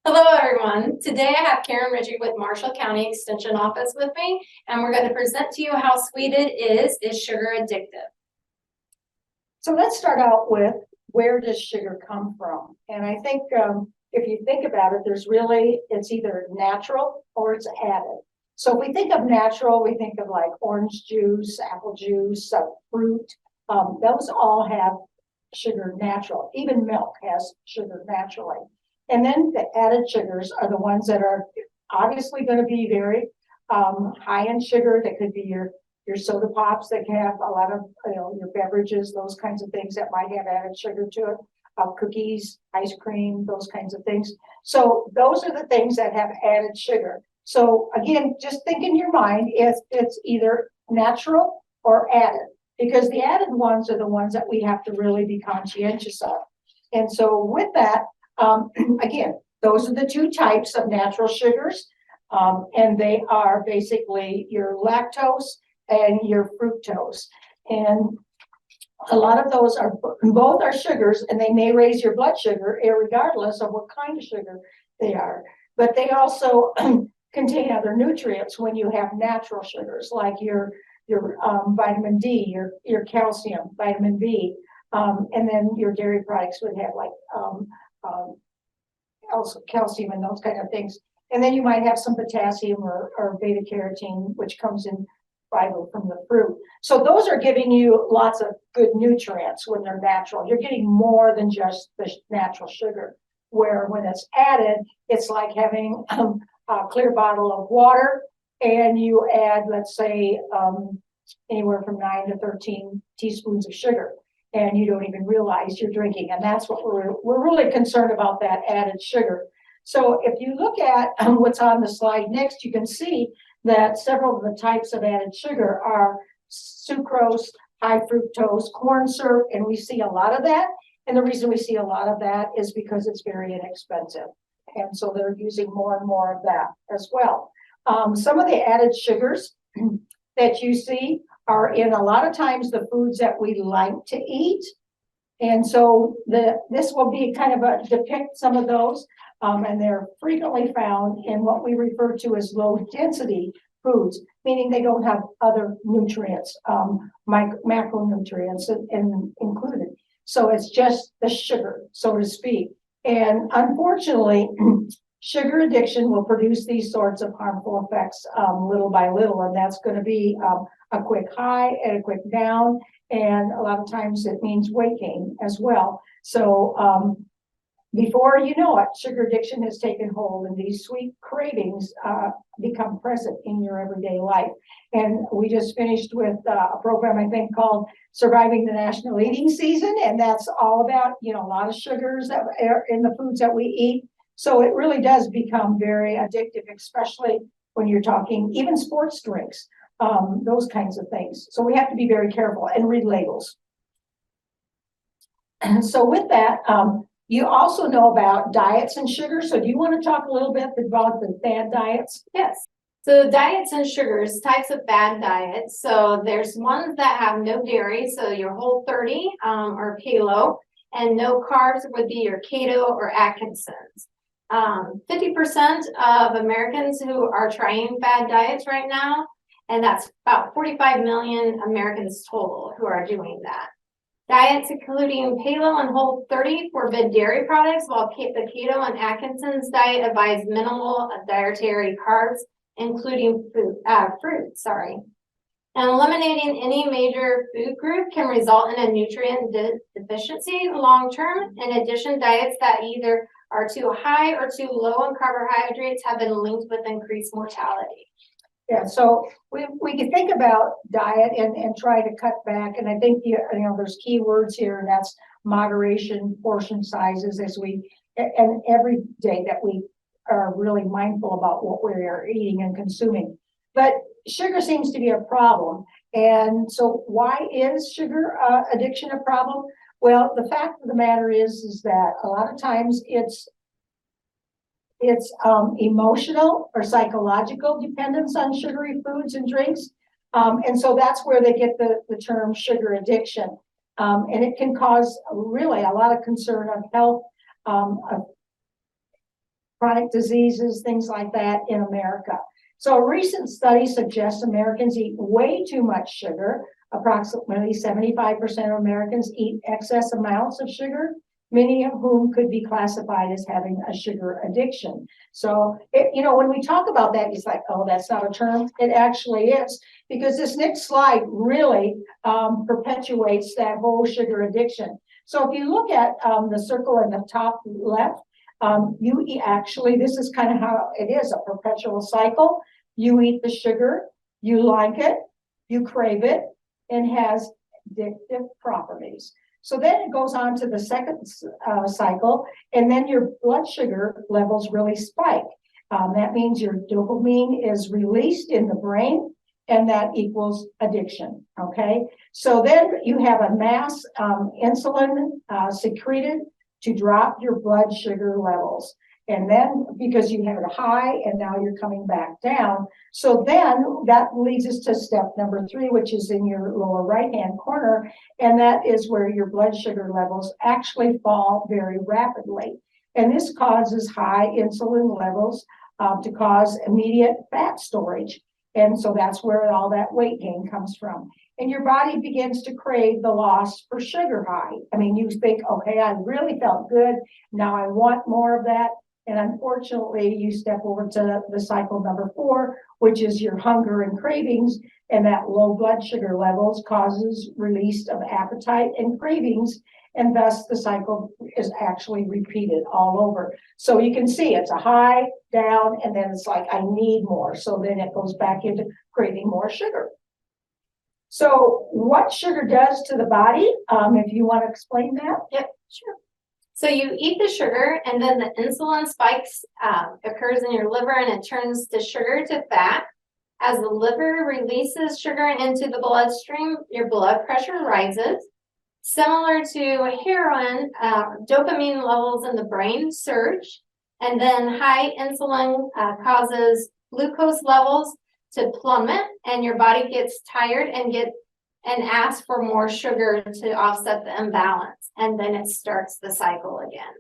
Hello, everyone. Today I have Karen Richey with Marshall County Extension Office with me, and we're going to present to you how sweet it is. Is sugar addictive? So let's start out with, where does sugar come from? And I think if you think about it, it's either natural or it's added. So if we think of natural, we think of like orange juice, apple juice, fruit. Those all have sugar natural. Even milk has sugar naturally. And then the added sugars are the ones that are obviously going to be very high in sugar. That could be your soda pops that have a lot of, your beverages, those kinds of things that might have added sugar to it, cookies, ice cream, those kinds of things. So those are the things that have added sugar. So again, just think in your mind, it's either natural or added, because the added ones are the ones that we have to really be conscientious of. And so with that, again, those are the two types of natural sugars, and they are basically your lactose and your fructose. And a lot of those are, both are sugars, and they may raise your blood sugar regardless of what kind of sugar they are. But they also contain other nutrients when you have natural sugars, like your vitamin D, your calcium, vitamin B, and then your dairy products would have like also calcium and those kind of things. And then you might have some potassium or beta carotene, which comes in fiber from the fruit. So those are giving you lots of good nutrients when they're natural. You're getting more than just the natural sugar, where when it's added, it's like having a clear bottle of water and you add, let's say, anywhere from 9 to 13 teaspoons of sugar, and you don't even realize you're drinking. And that's what we're really concerned about, that added sugar. So if you look at what's on the slide next, you can see that several of the types of added sugar are sucrose, high fructose, corn syrup, and we see a lot of that. And the reason we see a lot of that is because it's very inexpensive. And so they're using more and more of that as well. Some of the added sugars that you see are in a lot of times the foods that we like to eat. And so this will be kind of depict some of those. And they're frequently found in what we refer to as low density foods, meaning they don't have other nutrients, macronutrients included. So it's just the sugar, so to speak. And unfortunately, sugar addiction will produce these sorts of harmful effects little by little, and that's going to be a quick high and a quick down, and a lot of times it means weight gain as well. So before you know it, sugar addiction has taken hold, and these sweet cravings become present in your everyday life. And we just finished with a program, I think, called Surviving the National Eating Season, and that's all about, a lot of sugars that are in the foods that we eat. So it really does become very addictive, especially when you're talking even sports drinks, those kinds of things. So we have to be very careful and read labels. And so with that, you also know about diets and sugar. So do you want to talk a little bit about the bad diets? Yes. So diets and sugars, types of bad diets. So there's ones that have no dairy, so your Whole30 or Paleo, and no carbs would be your Keto or Atkinson's. 50% of Americans who are trying bad diets right now, and that's about 45 million Americans total who are doing that. Diets including Paleo and Whole30 forbid dairy products, while the Keto and Atkinson's diet advise minimal dietary carbs, including fruit. And eliminating any major food group can result in a nutrient deficiency long term. In addition, diets that either are too high or too low in carbohydrates have been linked with increased mortality. Yeah, so we can think about diet and try to cut back. And I think, there's key words here, and that's moderation, portion sizes, and every day that we are really mindful about what we are eating and consuming. But sugar seems to be a problem. And so why is sugar addiction a problem? Well, the fact of the matter is that a lot of times it's emotional or psychological dependence on sugary foods and drinks. And so that's where they get the term sugar addiction. And it can cause really a lot of concern of health, of chronic diseases, things like that in America. So a recent study suggests Americans eat way too much sugar. Approximately 75% of Americans eat excess amounts of sugar, many of whom could be classified as having a sugar addiction. So, when we talk about that, it's like, oh, that's not a term. It actually is, because this next slide really perpetuates that whole sugar addiction. So if you look at the circle in the top left, this is kind of how it is, a perpetual cycle. You eat the sugar, you like it, you crave it, and has addictive properties. So then it goes on to the second cycle, and then your blood sugar levels really spike. That means your dopamine is released in the brain, and that equals addiction, okay? So then you have a mass insulin secreted to drop your blood sugar levels. And then because you had a high and now you're coming back down. So then that leads us to step number 3, which is in your lower right-hand corner. And that is where your blood sugar levels actually fall very rapidly. And this causes high insulin levels to cause immediate fat storage. And so that's where all that weight gain comes from. And your body begins to crave the loss for sugar high. I mean, you think, okay, I really felt good. Now I want more of that. And unfortunately, you step over to the cycle number 4, which is your hunger and cravings. And that low blood sugar levels causes release of appetite and cravings. And thus the cycle is actually repeated all over. So you can see it's a high, down, and then it's like, I need more. So then it goes back into craving more sugar. So what sugar does to the body, if you want to explain that? Yep, sure. So you eat the sugar, and then the insulin spikes occurs in your liver, and it turns the sugar to fat. As the liver releases sugar into the bloodstream, your blood pressure rises. Similar to heroin, dopamine levels in the brain surge, and then high insulin causes glucose levels to plummet, and your body gets tired and asks for more sugar to offset the imbalance, and then it starts the cycle again.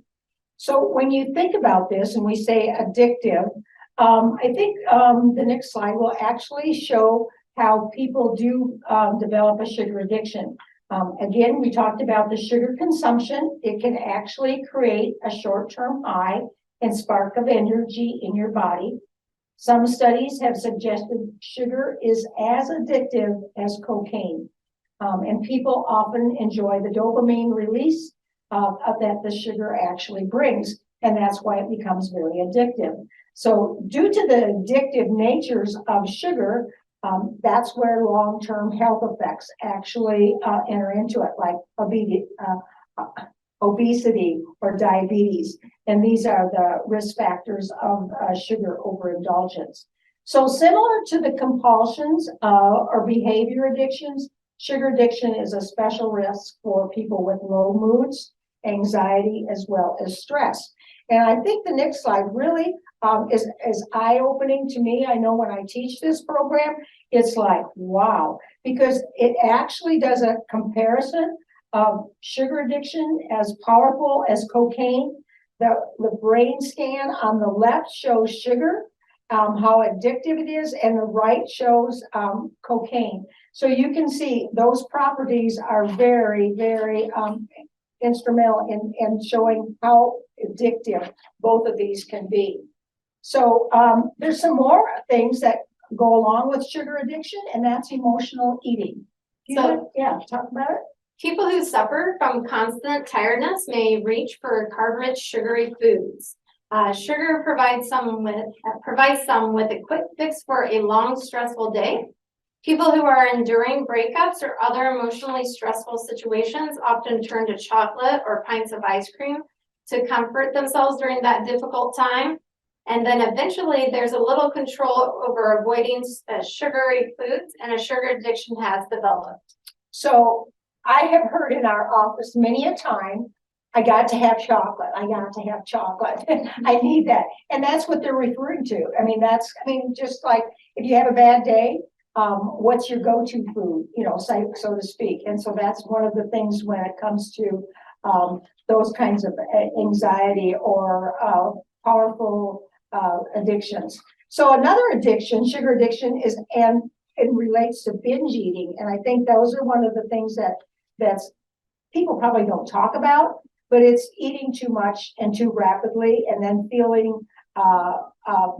So when you think about this and we say addictive, I think the next slide will actually show how people do develop a sugar addiction. Again, we talked about the sugar consumption. It can actually create a short-term high and spark of energy in your body. Some studies have suggested sugar is as addictive as cocaine. And people often enjoy the dopamine release that the sugar actually brings, and that's why it becomes very addictive. So due to the addictive natures of sugar, that's where long-term health effects actually enter into it, like obesity or diabetes. And these are the risk factors of sugar overindulgence. So similar to the compulsions or behavior addictions, sugar addiction is a special risk for people with low moods, anxiety, as well as stress. And I think the next slide really is eye-opening to me. I know when I teach this program, it's like, wow, because it actually does a comparison of sugar addiction as powerful as cocaine. The brain scan on the left shows sugar, how addictive it is, and the right shows cocaine. So you can see those properties are very, very instrumental in showing how addictive both of these can be. So there's some more things that go along with sugar addiction, and that's emotional eating. Talk about it. People who suffer from constant tiredness may reach for carb-rich, sugary foods. Sugar provides some with a quick fix for a long, stressful day. People who are enduring breakups or other emotionally stressful situations often turn to chocolate or pints of ice cream to comfort themselves during that difficult time. And then eventually there's a little control over avoiding sugary foods, and a sugar addiction has developed. So I have heard in our office many a time, I got to have chocolate. I got to have chocolate. I need that. And that's what they're referring to. Just like if you have a bad day, what's your go-to food, so to speak. And so that's one of the things when it comes to those kinds of anxiety or powerful addictions. So another addiction, sugar addiction, is, and it relates to binge eating. And I think those are one of the things that's people probably don't talk about, but it's eating too much and too rapidly, and then feeling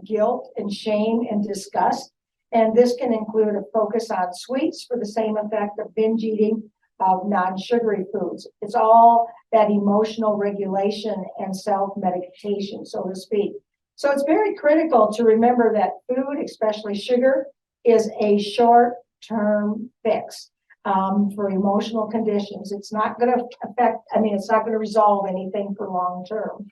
guilt and shame and disgust. And this can include a focus on sweets for the same effect of binge eating of non-sugary foods. It's all that emotional regulation and self-medication, so to speak. So it's very critical to remember that food, especially sugar, is a short-term fix for emotional conditions. It's not going to affect, it's not going to resolve anything for long-term.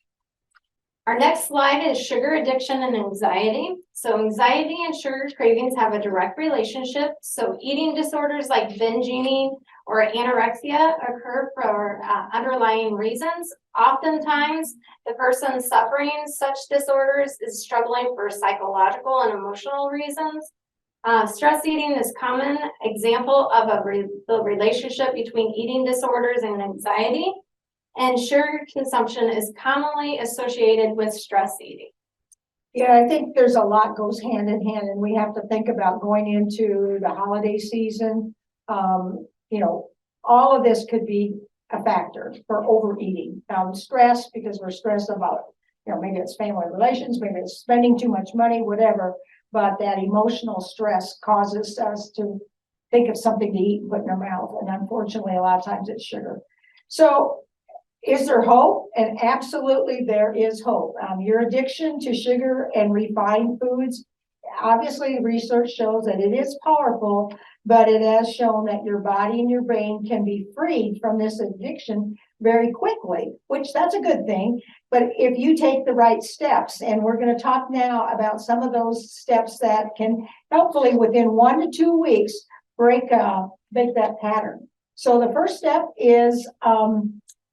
Our next slide is sugar addiction and anxiety. So anxiety and sugar cravings have a direct relationship. So eating disorders like binge eating or anorexia occur for underlying reasons. Oftentimes, the person suffering such disorders is struggling for psychological and emotional reasons. Stress eating is a common example of the relationship between eating disorders and anxiety. And sugar consumption is commonly associated with stress eating. Yeah, I think there's a lot goes hand in hand, and we have to think about going into the holiday season. All of this could be a factor for overeating. Stress, because we're stressed about, maybe it's family relations, maybe it's spending too much money, whatever. But that emotional stress causes us to think of something to eat and put in our mouth. And unfortunately, a lot of times it's sugar. So is there hope? And absolutely there is hope. Your addiction to sugar and refined foods, obviously research shows that it is powerful, but it has shown that your body and your brain can be freed from this addiction very quickly, which that's a good thing. But if you take the right steps, and we're going to talk now about some of those steps that can hopefully within 1 to 2 weeks break that pattern. So the first step is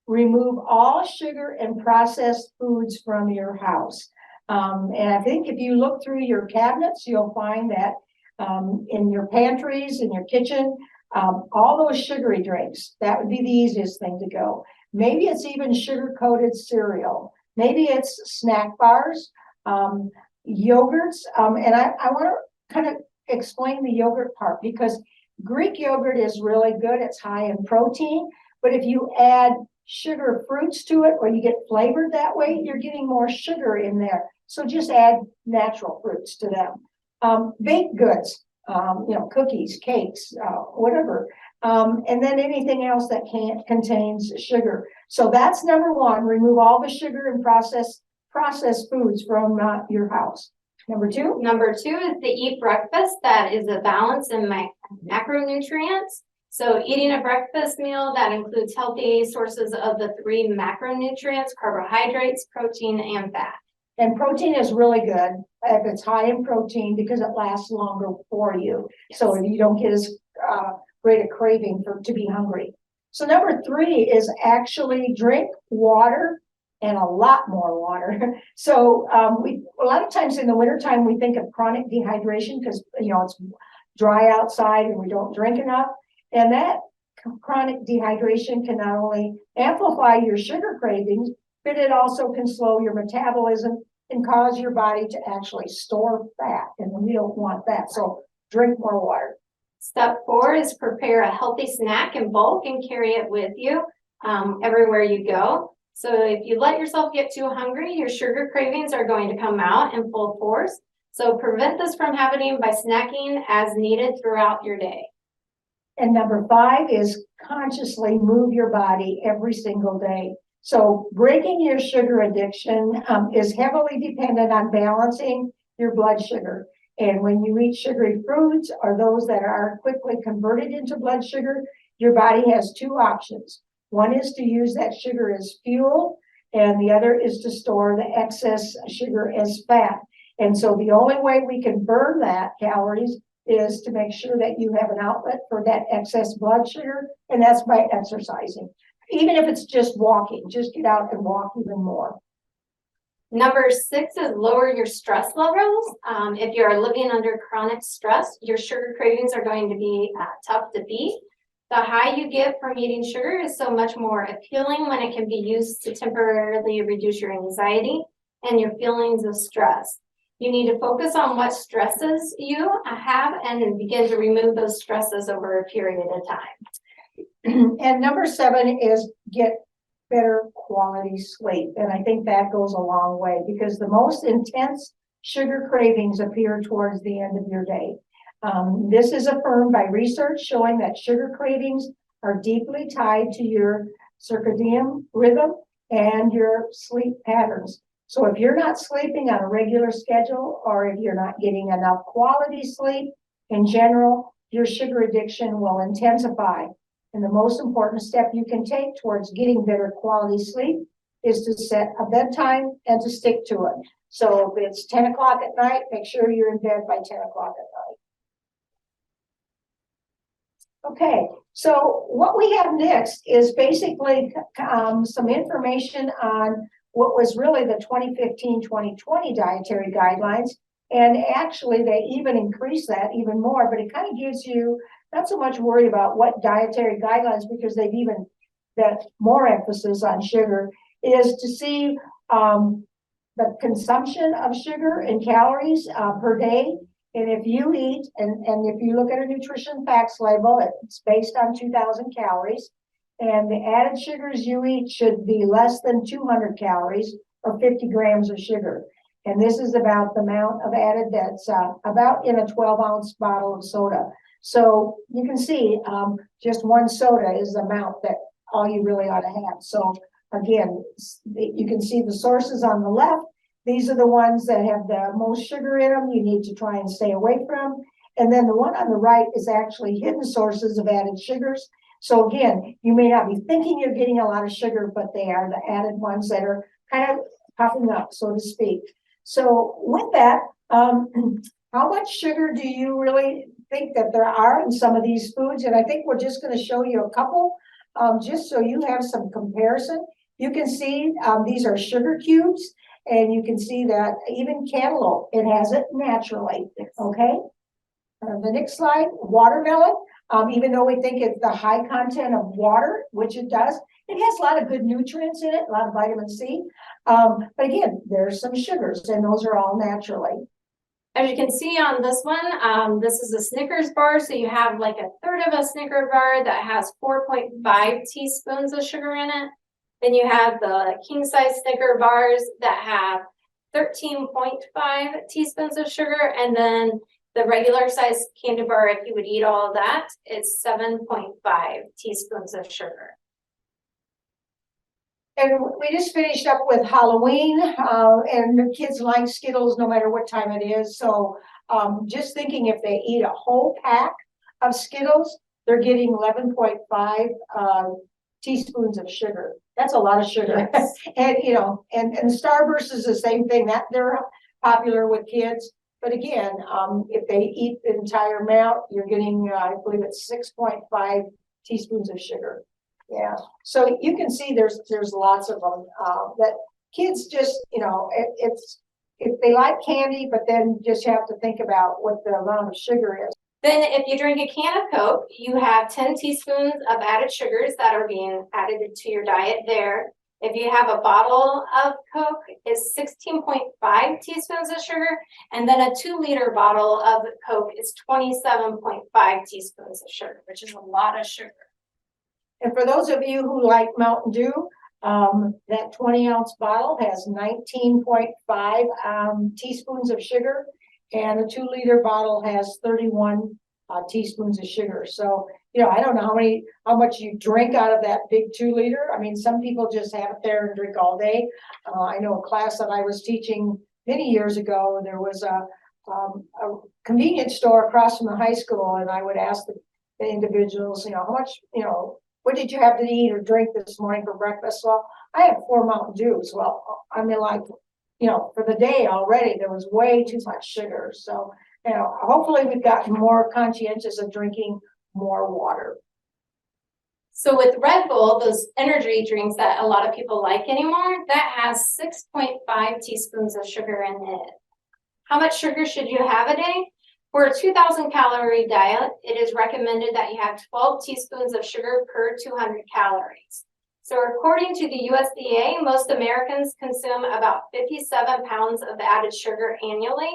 remove all sugar and processed foods from your house. And I think if you look through your cabinets, you'll find that in your pantries, in your kitchen, all those sugary drinks, that would be the easiest thing to go. Maybe it's even sugar-coated cereal. Maybe it's snack bars, yogurts. And I want to kind of explain the yogurt part, because Greek yogurt is really good. It's high in protein. But if you add sugar fruits to it, or you get flavored that way, you're getting more sugar in there. So just add natural fruits to them. Baked goods, cookies, cakes, whatever. And then anything else that contains sugar. So that's number one, remove all the sugar and processed foods from your house. Number two? Number two is to eat breakfast that is a balance in macronutrients. So eating a breakfast meal that includes healthy sources of the 3 macronutrients: carbohydrates, protein, and fat. And protein is really good if it's high in protein, because it lasts longer for you. Yes. So you don't get as great a craving to be hungry. So number 3 is actually drink water, and a lot more water. So a lot of times in the wintertime, we think of chronic dehydration because, it's dry outside and we don't drink enough. And that chronic dehydration can not only amplify your sugar cravings, but it also can slow your metabolism and cause your body to actually store fat. And we don't want that. So drink more water. Step 4 is prepare a healthy snack in bulk and carry it with you everywhere you go. So if you let yourself get too hungry, your sugar cravings are going to come out in full force. So prevent this from happening by snacking as needed throughout your day. And number 5 is consciously move your body every single day. So breaking your sugar addiction is heavily dependent on balancing your blood sugar. And when you eat sugary foods, or those that are quickly converted into blood sugar, your body has 2 options. One is to use that sugar as fuel, and the other is to store the excess sugar as fat. And so the only way we can burn that calories is to make sure that you have an outlet for that excess blood sugar, and that's by exercising. Even if it's just walking, just get out and walk even more. Number 6 is lower your stress levels. If you're living under chronic stress, your sugar cravings are going to be tough to beat. The high you get from eating sugar is so much more appealing when it can be used to temporarily reduce your anxiety. and your feelings of stress. You need to focus on what stresses you have and then begin to remove those stresses over a period of time. And number 7 is get better quality sleep. And I think that goes a long way because the most intense sugar cravings appear towards the end of your day. This is affirmed by research showing that sugar cravings are deeply tied to your circadian rhythm and your sleep patterns. So if you're not sleeping on a regular schedule, or if you're not getting enough quality sleep in general, your sugar addiction will intensify. And the most important step you can take towards getting better quality sleep is to set a bedtime and to stick to it. So if it's 10 o'clock at night, make sure you're in bed by 10 o'clock at night. Okay, so what we have next is basically some information on what was really the 2015-2020 dietary guidelines. And actually, they even increased that even more, but it kind of gives you not so much worry about what dietary guidelines, because they've even that more emphasis on sugar, is to see the consumption of sugar and calories per day. And if you eat, and if you look at a nutrition facts label, it's based on 2,000 calories. And the added sugars you eat should be less than 200 calories or 50 grams of sugar. And this is about the amount of added that's about in a 12-ounce bottle of soda. So you can see just one soda is the amount that all you really ought to have. So again, you can see the sources on the left. These are the ones that have the most sugar in them. You need to try and stay away from. And then the one on the right is actually hidden sources of added sugars. So again, you may not be thinking you're getting a lot of sugar, but they are the added ones that are kind of popping up, so to speak. So with that, how much sugar do you really think that there are in some of these foods? And I think we're just going to show you a couple, just so you have some comparison. You can see these are sugar cubes, and you can see that even cantaloupe, it has it naturally, okay? The next slide, watermelon. Even though we think it's the high content of water, which it does, it has a lot of good nutrients in it, a lot of vitamin C. But again, there's some sugars, and those are all naturally. As you can see on this one, this is a Snickers bar. So you have like a third of a Snickers bar that has 4.5 teaspoons of sugar in it. Then you have the king size Snicker bars that have 13.5 teaspoons of sugar. And then the regular size candy bar, if you would eat all of that, is 7.5 teaspoons of sugar. And we just finished up with Halloween, and the kids like Skittles no matter what time it is. So just thinking if they eat a whole pack of Skittles, they're getting 11.5 teaspoons of sugar. That's a lot of sugar. Yes. And you know, and Starburst is the same thing, that they're popular with kids. But again, if they eat the entire amount, you're getting, I believe it's 6.5 teaspoons of sugar. Yeah. So you can see there's lots of them that kids just, you know, it's if they like candy, but then just have to think about what the amount of sugar is. Then if you drink a can of Coke, you have 10 teaspoons of added sugars that are being added to your diet there. If you have a bottle of Coke, it's 16.5 teaspoons of sugar. And then a 2-liter bottle of Coke is 27.5 teaspoons of sugar, which is a lot of sugar. And for those of you who like Mountain Dew, that 20-ounce bottle has 19.5 teaspoons of sugar, and a 2-liter bottle has 31 teaspoons of sugar. So, you know, I don't know how much you drink out of that big 2-liter. I mean, some people just have it there and drink all day. I know a class that I was teaching many years ago, there was a convenience store across from the high school, and I would ask the individuals, you know, how much, you know, what did you have to eat or drink this morning for breakfast? Well, I had 4 Mountain Dews. Well, I mean, like, you know, for the day already, there was way too much sugar. So, you know, hopefully we've gotten more conscientious of drinking more water. So with Red Bull, those energy drinks that a lot of people like anymore, that has 6.5 teaspoons of sugar in it. How much sugar should you have a day? For a 2,000 calorie diet, it is recommended that you have 12 teaspoons of sugar per 200 calories. So according to the USDA, most Americans consume about 57 pounds of added sugar annually.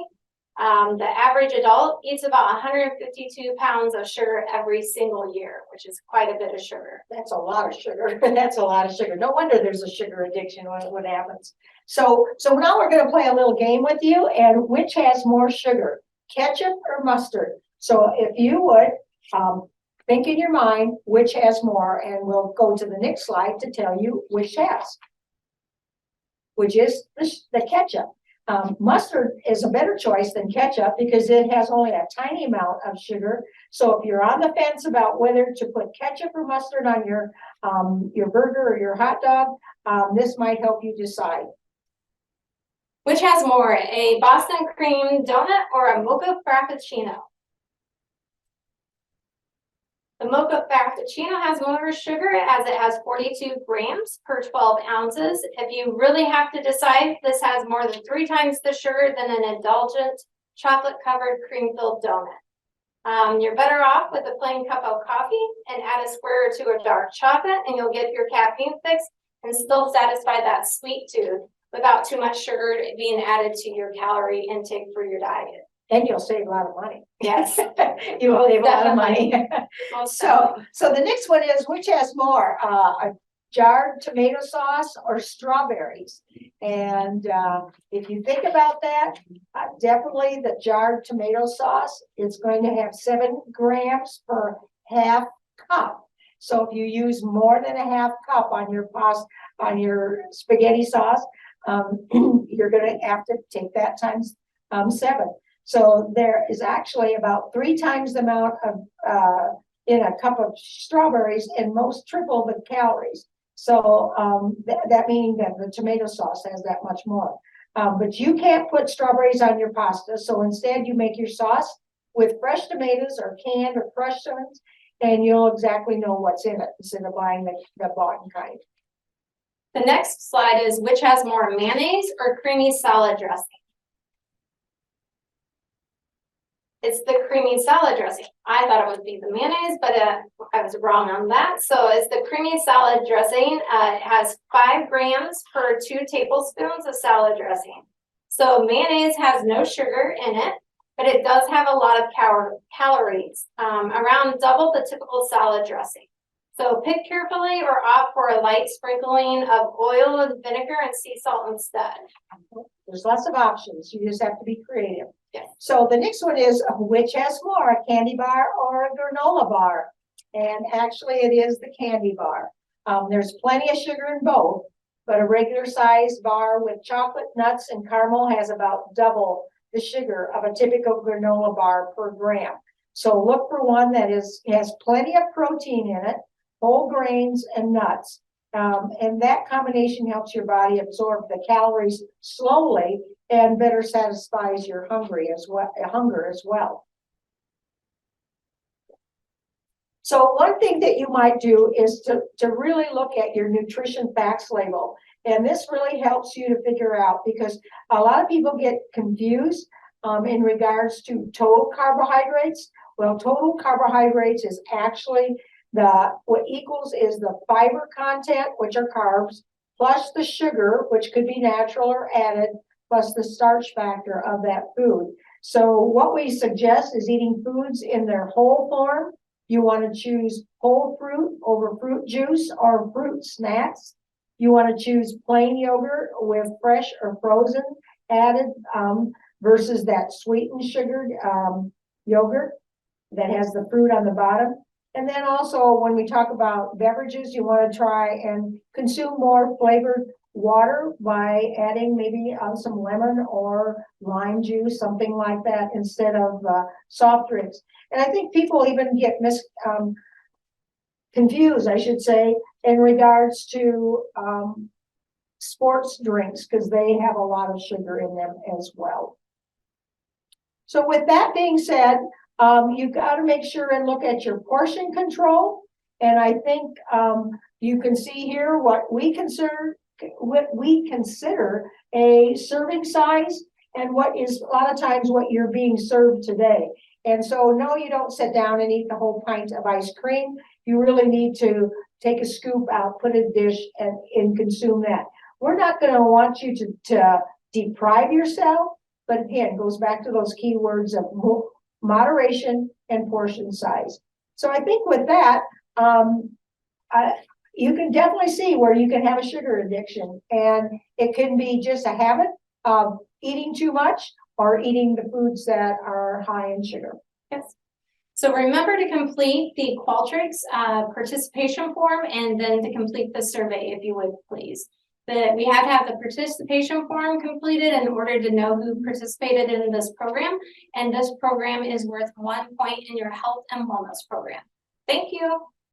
The average adult eats about 152 pounds of sugar every single year, which is quite a bit of sugar. That's a lot of sugar. That's a lot of sugar. No wonder there's a sugar addiction when what happens. So now we're going to play a little game with you, and which has more sugar, ketchup or mustard? So if you would think in your mind which has more, and we'll go to the next slide to tell you which has, which is the ketchup. Mustard is a better choice than ketchup because it has only a tiny amount of sugar. So if you're on the fence about whether to put ketchup or mustard on your burger or your hot dog, this might help you decide. Which has more, a Boston cream donut or a mocha frappuccino? The mocha frappuccino has more sugar as it has 42 grams per 12 ounces. If you really have to decide, this has more than 3 times the sugar than an indulgent chocolate-covered cream-filled donut. You're better off with a plain cup of coffee and add a square or 2 of dark chocolate, and you'll get your caffeine fix and still satisfy that sweet tooth without too much sugar being added to your calorie intake for your diet. And you'll save a lot of money. Yes. You will save a lot of money. So the next one is, which has more, a jarred tomato sauce or strawberries? And if you think about that, definitely the jarred tomato sauce is going to have 7 grams per half cup. So if you use more than a half cup on your pasta, on your spaghetti sauce, you're going to have to take that times 7. So there is actually about 3 times the amount of in a cup of strawberries, and most triple the calories. So that meaning that the tomato sauce has that much more. But you can't put strawberries on your pasta. So instead you make your sauce with fresh tomatoes or canned or crushed ones, and you'll exactly know what's in it instead of buying the bought kind. The next slide is, which has more, mayonnaise or creamy salad dressing? It's the creamy salad dressing. I thought it would be the mayonnaise, but I was wrong on that. So it's the creamy salad dressing. It has 5 grams per 2 tablespoons of salad dressing. So mayonnaise has no sugar in it, but it does have a lot of calories, around double the typical salad dressing. So pick carefully or opt for a light sprinkling of oil and vinegar and sea salt instead. There's lots of options. You just have to be creative. Yes. So the next one is, which has more, a candy bar or a granola bar? And actually it is the candy bar. There's plenty of sugar in both, but a regular sized bar with chocolate, nuts, and caramel has about double the sugar of a typical granola bar per gram. So look for one that has plenty of protein in it, whole grains and nuts. And that combination helps your body absorb the calories slowly and better satisfies your hunger as well. So one thing that you might do is to really look at your nutrition facts label. And this really helps you to figure out, because a lot of people get confused in regards to total carbohydrates. Well, total carbohydrates is actually what equals is the fiber content, which are carbs, plus the sugar, which could be natural or added, plus the starch factor of that food. So what we suggest is eating foods in their whole form. You want to choose whole fruit over fruit juice or fruit snacks. You want to choose plain yogurt with fresh or frozen added versus that sweetened sugared yogurt that has the fruit on the bottom. And then also when we talk about beverages, you want to try and consume more flavored water by adding maybe some lemon or lime juice, something like that, instead of soft drinks. And I think people even get confused, I should say, in regards to sports drinks, because they have a lot of sugar in them as well. So with that being said, you've got to make sure and look at your portion control. And I think you can see here what we consider a serving size, and what is a lot of times what you're being served today. And so no, you don't sit down and eat the whole pint of ice cream. You really need to take a scoop out, put in a dish and consume that. We're not gonna want you to deprive yourself, but again, goes back to those key words of moderation and portion size. So I think with that, you can definitely see where you can have a sugar addiction, and it can be just a habit of eating too much or eating the foods that are high in sugar. Yes. So remember to complete the Qualtrics participation form and then to complete the survey, if you would please. We have to have the participation form completed in order to know who participated in this program. And this program is worth 1 point in your health and wellness program. Thank you.